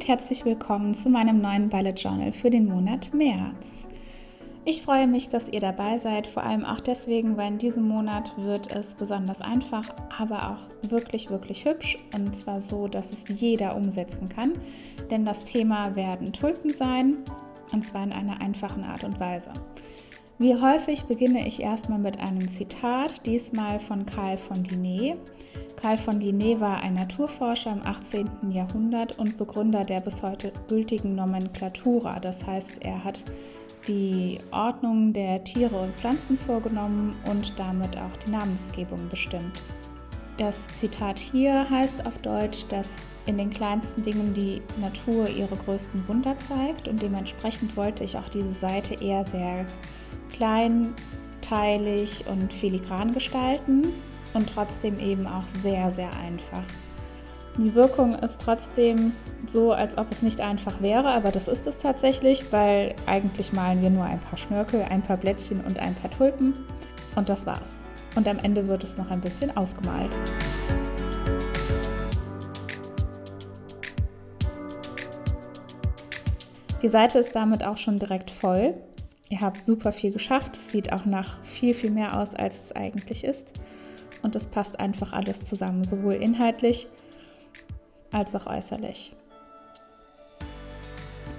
herzlich willkommen zu meinem neuen Bullet Journal für den Monat März. Ich freue mich, dass ihr dabei seid, vor allem auch deswegen, weil in diesem Monat wird es besonders einfach, aber auch wirklich, wirklich hübsch und zwar so, dass es jeder umsetzen kann, denn das Thema werden Tulpen sein und zwar in einer einfachen Art und Weise. Wie häufig beginne ich erstmal mit einem Zitat, diesmal von Carl von Linné. Carl von Linné war ein Naturforscher im 18. Jahrhundert und Begründer der bis heute gültigen Nomenklatura. Das heißt, er hat die Ordnung der Tiere und Pflanzen vorgenommen und damit auch die Namensgebung bestimmt. Das Zitat hier heißt auf Deutsch, dass in den kleinsten Dingen die Natur ihre größten Wunder zeigt und dementsprechend wollte ich auch diese Seite eher sehr kleinteilig und filigran gestalten und trotzdem eben auch sehr, sehr einfach. Die Wirkung ist trotzdem so, als ob es nicht einfach wäre, aber das ist es tatsächlich, weil eigentlich malen wir nur ein paar Schnörkel, ein paar Blättchen und ein paar Tulpen und das war's. Und am Ende wird es noch ein bisschen ausgemalt. Die Seite ist damit auch schon direkt voll. Ihr habt super viel geschafft. Es sieht auch nach viel, viel mehr aus, als es eigentlich ist. Und es passt einfach alles zusammen, sowohl inhaltlich als auch äußerlich.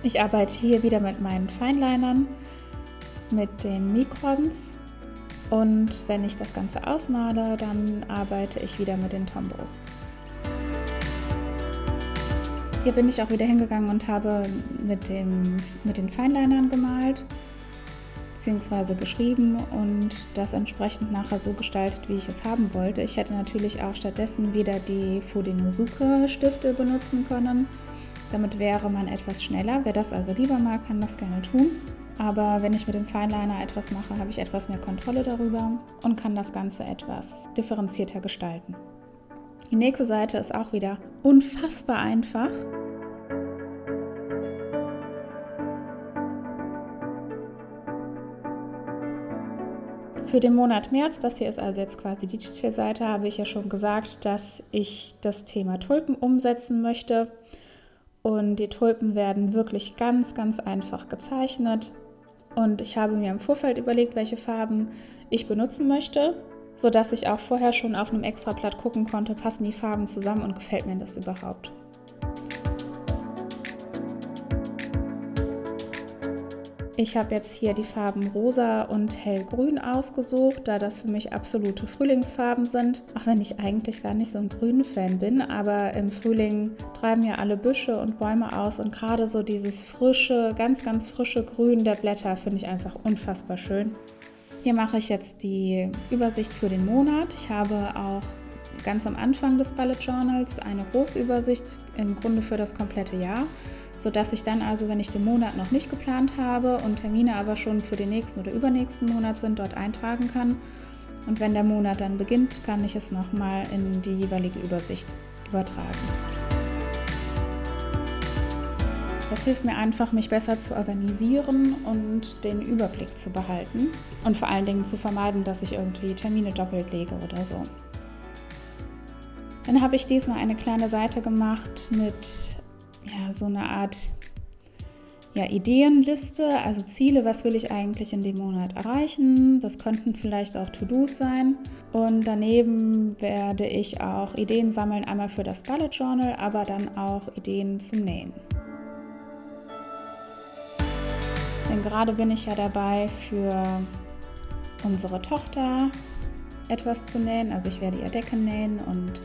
Ich arbeite hier wieder mit meinen Finelinern, mit den Mikrons. Und wenn ich das Ganze ausmale, dann arbeite ich wieder mit den Tombos. Hier bin ich auch wieder hingegangen und habe mit den Finelinern gemalt bzw. geschrieben und das entsprechend nachher so gestaltet, wie ich es haben wollte. Ich hätte natürlich auch stattdessen wieder die Fudenosuke Stifte benutzen können. Damit wäre man etwas schneller. Wer das also lieber mag, kann das gerne tun. Aber wenn ich mit dem Fineliner etwas mache, habe ich etwas mehr Kontrolle darüber und kann das Ganze etwas differenzierter gestalten. Die nächste Seite ist auch wieder unfassbar einfach. Für den Monat März, das hier ist also jetzt quasi die Titelseite, habe ich ja schon gesagt, dass ich das Thema Tulpen umsetzen möchte. Und die Tulpen werden wirklich ganz, ganz einfach gezeichnet. Und ich habe mir im Vorfeld überlegt, welche Farben ich benutzen möchte, sodass ich auch vorher schon auf einem Extrablatt gucken konnte, passen die Farben zusammen und gefällt mir das überhaupt. Ich habe jetzt hier die Farben Rosa und Hellgrün ausgesucht, da das für mich absolute Frühlingsfarben sind. Auch wenn ich eigentlich gar nicht so ein Grün-Fan bin, aber im Frühling treiben ja alle Büsche und Bäume aus und gerade so dieses frische, ganz, ganz frische Grün der Blätter finde ich einfach unfassbar schön. Hier mache ich jetzt die Übersicht für den Monat. Ich habe auch ganz am Anfang des Bullet Journals eine Großübersicht im Grunde für das komplette Jahr, sodass ich dann also, wenn ich den Monat noch nicht geplant habe und Termine aber schon für den nächsten oder übernächsten Monat sind, dort eintragen kann. Und wenn der Monat dann beginnt, kann ich es nochmal in die jeweilige Übersicht übertragen. Das hilft mir einfach, mich besser zu organisieren und den Überblick zu behalten und vor allen Dingen zu vermeiden, dass ich irgendwie Termine doppelt lege oder so. Dann habe ich diesmal eine kleine Seite gemacht mit so eine Art Ideenliste, also Ziele, was will ich eigentlich in dem Monat erreichen. Das könnten vielleicht auch To-Dos sein. Und daneben werde ich auch Ideen sammeln, einmal für das Bullet Journal, aber dann auch Ideen zum Nähen. Denn gerade bin ich ja dabei, für unsere Tochter etwas zu nähen. Also ich werde ihr Decken nähen und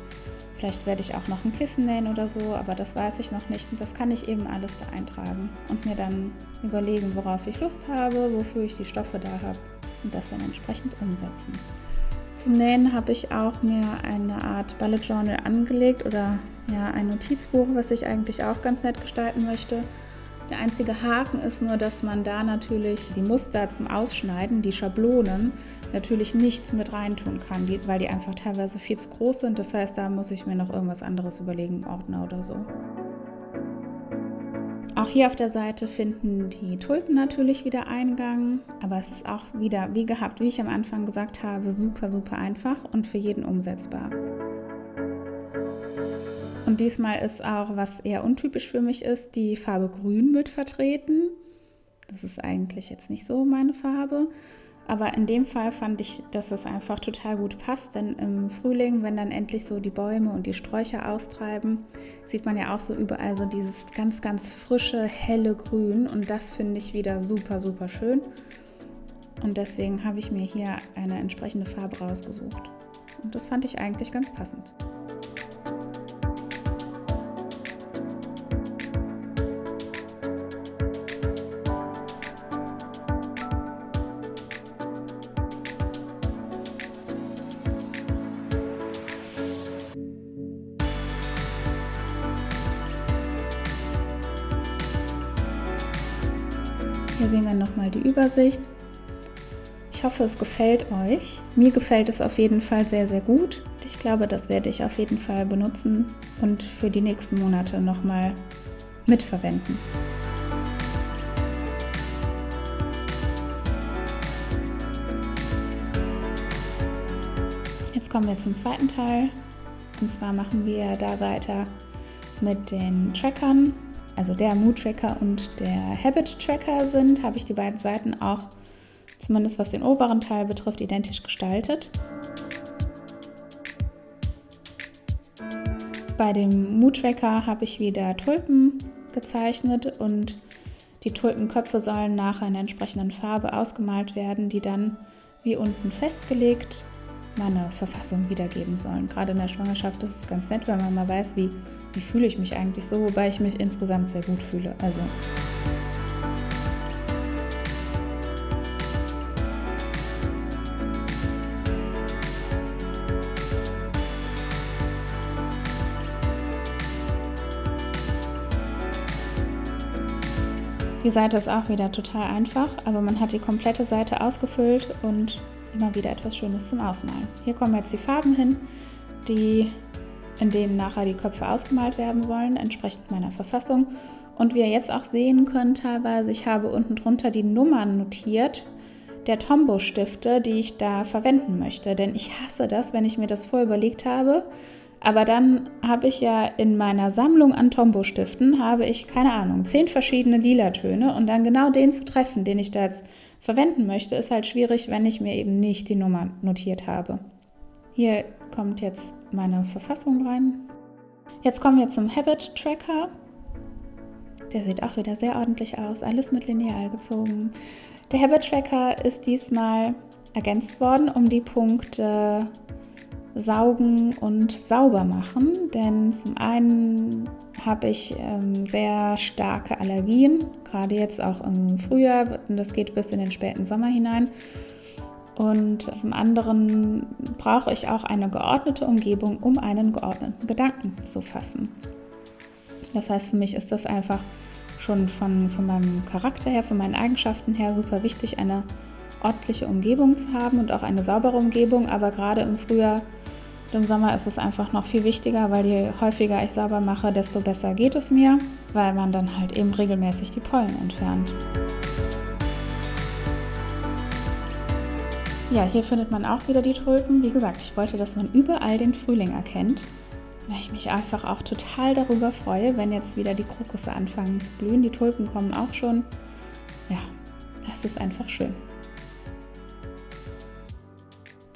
vielleicht werde ich auch noch ein Kissen nähen oder so, aber das weiß ich noch nicht. Und das kann ich eben alles da eintragen und mir dann überlegen, worauf ich Lust habe, wofür ich die Stoffe da habe und das dann entsprechend umsetzen. Zum Nähen habe ich auch mir eine Art Bullet Journal angelegt oder ein Notizbuch, was ich eigentlich auch ganz nett gestalten möchte. Der einzige Haken ist nur, dass man da natürlich die Muster zum Ausschneiden, die Schablonen, natürlich nicht mit reintun kann, weil die einfach teilweise viel zu groß sind. Das heißt, da muss ich mir noch irgendwas anderes überlegen, Ordner oder so. Auch hier auf der Seite finden die Tulpen natürlich wieder Eingang, aber es ist auch wieder, wie gehabt, wie ich am Anfang gesagt habe, super, super einfach und für jeden umsetzbar. Und diesmal ist auch, was eher untypisch für mich ist, die Farbe Grün mit vertreten. Das ist eigentlich jetzt nicht so meine Farbe. Aber in dem Fall fand ich, dass es einfach total gut passt, denn im Frühling, wenn dann endlich so die Bäume und die Sträucher austreiben, sieht man ja auch so überall so dieses ganz, ganz frische, helle Grün und das finde ich wieder super, super schön. Und deswegen habe ich mir hier eine entsprechende Farbe rausgesucht. Und das fand ich eigentlich ganz passend. Hier sehen wir nochmal die Übersicht. Ich hoffe, es gefällt euch. Mir gefällt es auf jeden Fall sehr, sehr gut. Ich glaube, das werde ich auf jeden Fall benutzen und für die nächsten Monate nochmal mitverwenden. Jetzt kommen wir zum zweiten Teil. Und zwar machen wir da weiter mit den Trackern. Also der Mood Tracker und der Habit Tracker habe ich die beiden Seiten auch, zumindest was den oberen Teil betrifft, identisch gestaltet. Bei dem Mood Tracker habe ich wieder Tulpen gezeichnet und die Tulpenköpfe sollen nach einer entsprechenden Farbe ausgemalt werden, die dann wie unten festgelegt meine Verfassung wiedergeben sollen. Gerade in der Schwangerschaft ist es ganz nett, wenn man mal weiß, wie fühle ich mich eigentlich so, wobei ich mich insgesamt sehr gut fühle. Die Seite ist auch wieder total einfach, aber man hat die komplette Seite ausgefüllt und immer wieder etwas Schönes zum Ausmalen. Hier kommen jetzt die Farben hin, in denen nachher die Köpfe ausgemalt werden sollen, entsprechend meiner Verfassung. Und wie ihr jetzt auch sehen könnt teilweise, ich habe unten drunter die Nummern notiert der Tombow-Stifte, die ich da verwenden möchte. Denn ich hasse das, wenn ich mir das vorüberlegt habe. Aber dann habe ich ja in meiner Sammlung an Tombow-Stiften, habe ich, keine Ahnung, 10 verschiedene Lilatöne. Und dann genau den zu treffen, den ich da jetzt verwenden möchte, ist halt schwierig, wenn ich mir eben nicht die Nummer notiert habe. Hier kommt jetzt meine Verfassung rein. Jetzt kommen wir zum Habit Tracker. Der sieht auch wieder sehr ordentlich aus, alles mit Lineal gezogen. Der Habit Tracker ist diesmal ergänzt worden um die Punkte Saugen und sauber machen, denn zum einen habe ich sehr starke Allergien, gerade jetzt auch im Frühjahr, und das geht bis in den späten Sommer hinein. Und zum anderen brauche ich auch eine geordnete Umgebung, um einen geordneten Gedanken zu fassen. Das heißt, für mich ist das einfach schon von meinem Charakter her, von meinen Eigenschaften her super wichtig, eine ordentliche Umgebung zu haben und auch eine saubere Umgebung. Aber gerade im Frühjahr und im Sommer ist es einfach noch viel wichtiger, weil je häufiger ich sauber mache, desto besser geht es mir, weil man dann halt eben regelmäßig die Pollen entfernt. Ja, hier findet man auch wieder die Tulpen. Wie gesagt, ich wollte, dass man überall den Frühling erkennt, weil ich mich einfach auch total darüber freue, wenn jetzt wieder die Krokusse anfangen zu blühen. Die Tulpen kommen auch schon. Ja, das ist einfach schön.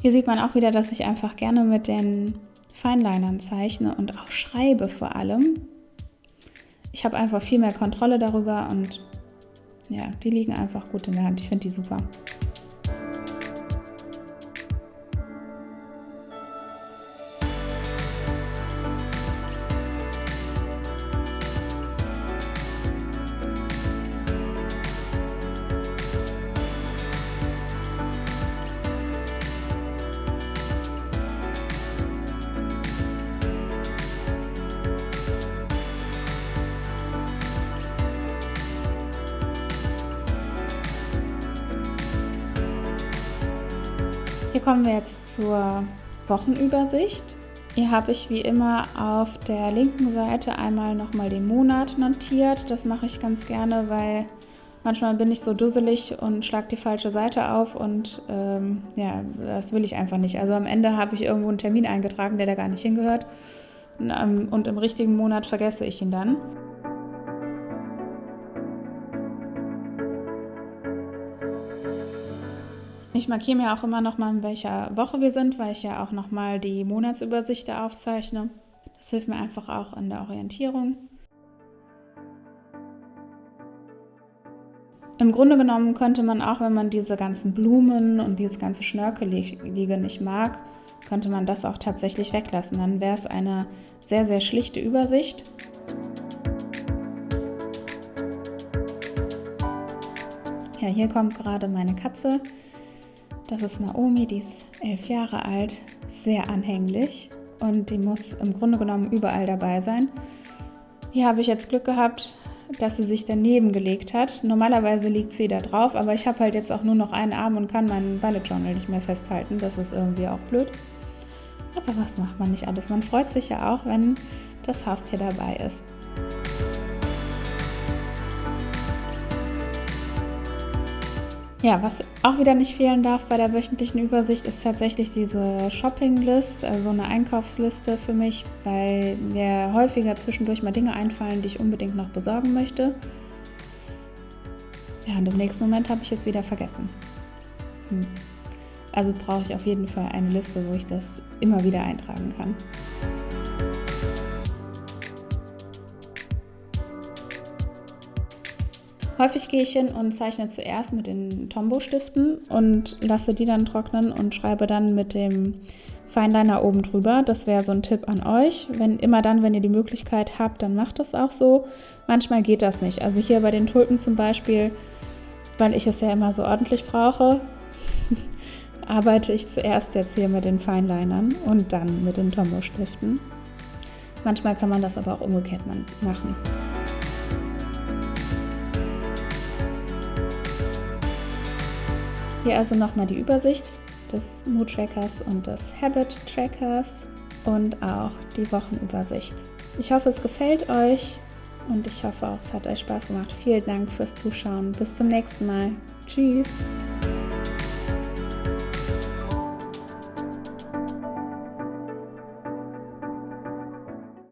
Hier sieht man auch wieder, dass ich einfach gerne mit den Finelinern zeichne und auch schreibe vor allem. Ich habe einfach viel mehr Kontrolle darüber und ja, die liegen einfach gut in der Hand. Ich finde die super. Hier kommen wir jetzt zur Wochenübersicht. Hier habe ich wie immer auf der linken Seite einmal nochmal den Monat notiert. Das mache ich ganz gerne, weil manchmal bin ich so dusselig und schlage die falsche Seite auf und ja, das will ich einfach nicht. Also am Ende habe ich irgendwo einen Termin eingetragen, der da gar nicht hingehört. und im richtigen Monat vergesse ich ihn dann. Ich markiere mir auch immer nochmal, in welcher Woche wir sind, weil ich ja auch nochmal die Monatsübersichte aufzeichne. Das hilft mir einfach auch in der Orientierung. Im Grunde genommen könnte man auch, wenn man diese ganzen Blumen und dieses ganze Schnörkelige nicht mag, könnte man das auch tatsächlich weglassen. Dann wäre es eine sehr, sehr schlichte Übersicht. Ja, hier kommt gerade meine Katze. Das ist Naomi, die ist 11 Jahre alt, sehr anhänglich und die muss im Grunde genommen überall dabei sein. Hier habe ich jetzt Glück gehabt, dass sie sich daneben gelegt hat. Normalerweise liegt sie da drauf, aber ich habe halt jetzt auch nur noch einen Arm und kann meinen Bullet Journal nicht mehr festhalten. Das ist irgendwie auch blöd. Aber was macht man nicht alles? Man freut sich ja auch, wenn das Haustier dabei ist. Ja, was auch wieder nicht fehlen darf bei der wöchentlichen Übersicht, ist tatsächlich diese Shopping-List, also eine Einkaufsliste für mich, weil mir häufiger zwischendurch mal Dinge einfallen, die ich unbedingt noch besorgen möchte. Ja, und im nächsten Moment habe ich es wieder vergessen. Also brauche ich auf jeden Fall eine Liste, wo ich das immer wieder eintragen kann. Häufig gehe ich hin und zeichne zuerst mit den Tombow-Stiften und lasse die dann trocknen und schreibe dann mit dem Fineliner oben drüber. Das wäre so ein Tipp an euch. Wenn ihr die Möglichkeit habt, dann macht das auch so. Manchmal geht das nicht. Also hier bei den Tulpen zum Beispiel, weil ich es ja immer so ordentlich brauche, arbeite ich zuerst jetzt hier mit den Finelinern und dann mit den Tombow-Stiften. Manchmal kann man das aber auch umgekehrt machen. Hier also nochmal die Übersicht des Mood Trackers und des Habit Trackers und auch die Wochenübersicht. Ich hoffe, es gefällt euch und ich hoffe auch, es hat euch Spaß gemacht. Vielen Dank fürs Zuschauen. Bis zum nächsten Mal. Tschüss.